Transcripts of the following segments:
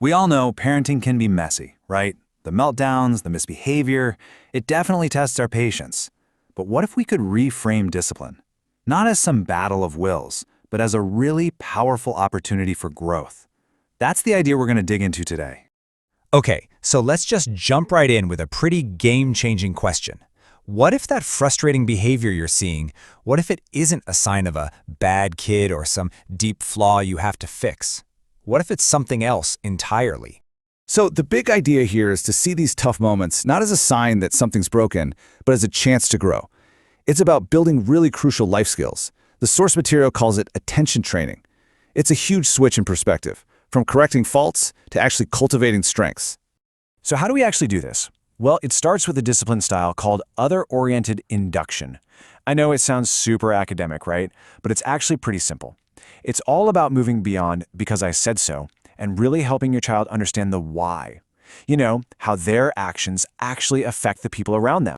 We all know parenting can be messy, right? The meltdowns, the misbehavior, it definitely tests our patience. But what if we could reframe discipline? Not as some battle of wills, but as a really powerful opportunity for growth. That's the idea we're going to dig into today. Okay, so let's just jump right in with a pretty game-changing question. What if that frustrating behavior you're seeing, what if it isn't a sign of a bad kid or some deep flaw you have to fix? What if it's something else entirely? So the big idea here is to see these tough moments not as a sign that something's broken, but as a chance to grow. It's about building really crucial life skills. The source material calls it attention training. It's a huge switch in perspective, from correcting faults to actually cultivating strengths. So how do we actually do this? Well, it starts with a discipline style called other-oriented induction. I know it sounds super academic, right? But it's actually pretty simple. It's all about moving beyond because I said so and really helping your child understand the why. You know, how their actions actually affect the people around them.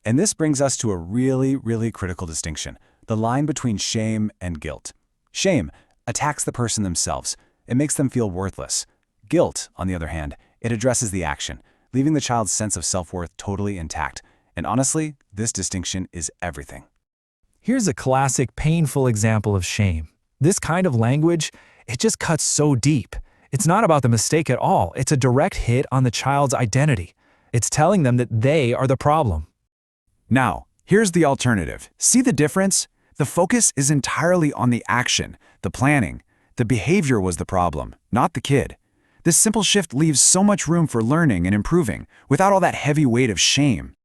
And this brings us to a really critical distinction, the line between shame and guilt. Shame attacks the person themselves. It makes them feel worthless. Guilt, on the other hand, it addresses the action, leaving the child's sense of self-worth totally intact. And honestly, this distinction is everything. Here's a classic painful example of shame. This kind of language, it just cuts so deep. It's not about the mistake at all. It's a direct hit on the child's identity. It's telling them that they are the problem. Now, here's the alternative. See the difference? The focus is entirely on the action, the planning. The behavior was the problem, not the kid. This simple shift leaves so much room for learning and improving without all that heavy weight of shame.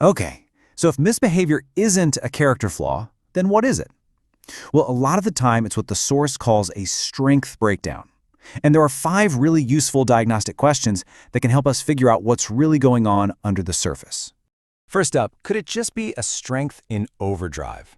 Okay, so if misbehavior isn't a character flaw, then what is it? Well, a lot of the time it's what the source calls a strength breakdown. And there are 5 really useful diagnostic questions that can help us figure out what's really going on under the surface. First up, could it just be a strength in overdrive?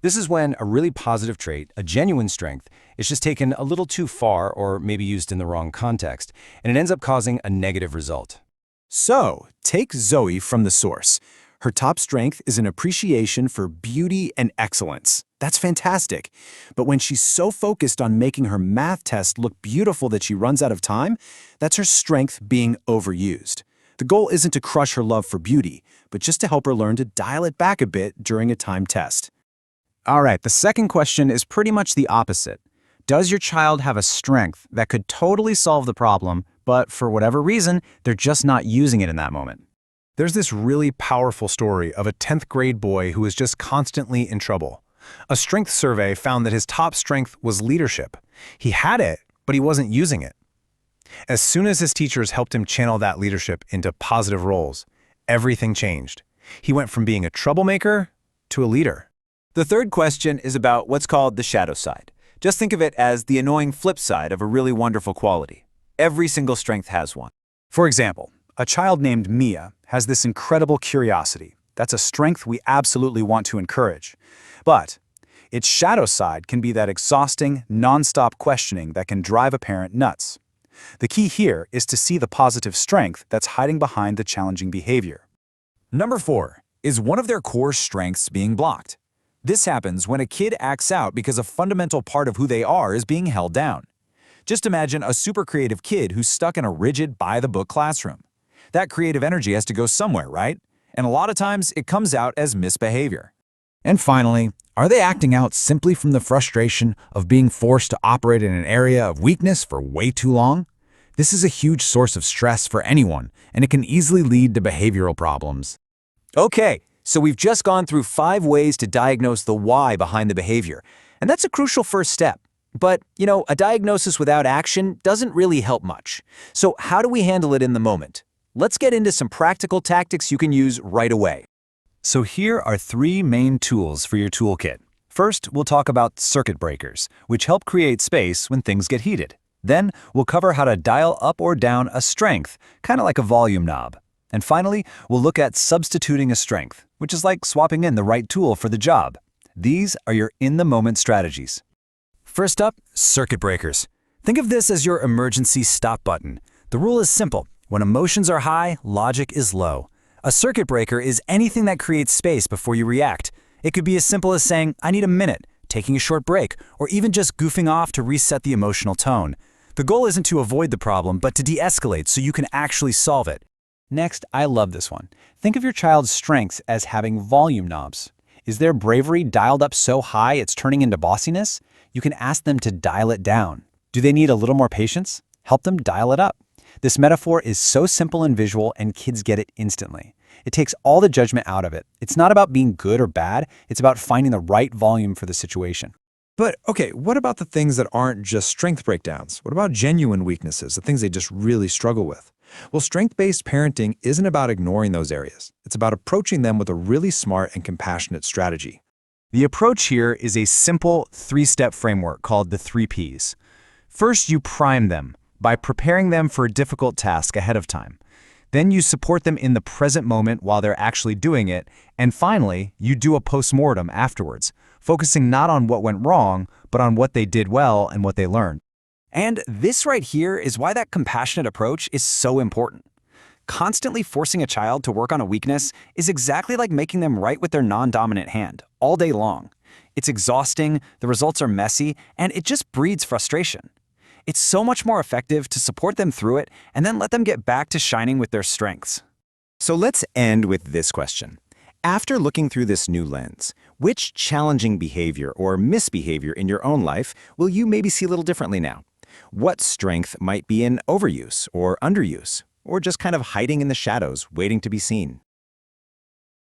This is when a really positive trait, a genuine strength, is just taken a little too far or maybe used in the wrong context, and it ends up causing a negative result. So, take Zoe from the source. Her top strength is an appreciation for beauty and excellence. That's fantastic. But when she's so focused on making her math test look beautiful that she runs out of time, that's her strength being overused. The goal isn't to crush her love for beauty, but just to help her learn to dial it back a bit during a timed test. All right, the second question is pretty much the opposite. Does your child have a strength that could totally solve the problem, but for whatever reason, they're just not using it in that moment? There's this really powerful story of a 10th grade boy who was just constantly in trouble. A strength survey found that his top strength was leadership. He had it, but he wasn't using it. As soon as his teachers helped him channel that leadership into positive roles, everything changed. He went from being a troublemaker to a leader. The third question is about what's called the shadow side. Just think of it as the annoying flip side of a really wonderful quality. Every single strength has one. For example, a child named Mia has this incredible curiosity. That's a strength we absolutely want to encourage. But its shadow side can be that exhausting, nonstop questioning that can drive a parent nuts. The key here is to see the positive strength that's hiding behind the challenging behavior. Number 4, is one of their core strengths being blocked? This happens when a kid acts out because a fundamental part of who they are is being held down. Just imagine a super creative kid who's stuck in a rigid, by-the-book classroom. That creative energy has to go somewhere, right? And a lot of times it comes out as misbehavior. And finally, are they acting out simply from the frustration of being forced to operate in an area of weakness for way too long? This is a huge source of stress for anyone, and it can easily lead to behavioral problems. Okay, so we've just gone through 5 ways to diagnose the why behind the behavior, and that's a crucial first step. But, you know, a diagnosis without action doesn't really help much. So how do we handle it in the moment? Let's get into some practical tactics you can use right away. So here are 3 main tools for your toolkit. First, we'll talk about circuit breakers, which help create space when things get heated. Then, we'll cover how to dial up or down a strength, kind of like a volume knob. And finally, we'll look at substituting a strength, which is like swapping in the right tool for the job. These are your in-the-moment strategies. First up, circuit breakers. Think of this as your emergency stop button. The rule is simple. When emotions are high, logic is low. A circuit breaker is anything that creates space before you react. It could be as simple as saying, I need a minute, taking a short break, or even just goofing off to reset the emotional tone. The goal isn't to avoid the problem, but to de-escalate so you can actually solve it. Next, I love this one. Think of your child's strengths as having volume knobs. Is their bravery dialed up so high it's turning into bossiness? You can ask them to dial it down. Do they need a little more patience? Help them dial it up. This metaphor is so simple and visual, and kids get it instantly. It takes all the judgment out of it. It's not about being good or bad, it's about finding the right volume for the situation. But, okay, what about the things that aren't just strength breakdowns? What about genuine weaknesses, the things they just really struggle with? Well, strength-based parenting isn't about ignoring those areas. It's about approaching them with a really smart and compassionate strategy. The approach here is a simple 3-step framework called the 3 Ps. First, you prime them by preparing them for a difficult task ahead of time. Then you support them in the present moment while they're actually doing it. And finally, you do a postmortem afterwards, focusing not on what went wrong, but on what they did well and what they learned. And this right here is why that compassionate approach is so important. Constantly forcing a child to work on a weakness is exactly like making them write with their non-dominant hand all day long. It's exhausting, the results are messy, and it just breeds frustration. It's so much more effective to support them through it and then let them get back to shining with their strengths. So let's end with this question. After looking through this new lens, which challenging behavior or misbehavior in your own life will you maybe see a little differently now? What strength might be in overuse or underuse, or just kind of hiding in the shadows, waiting to be seen?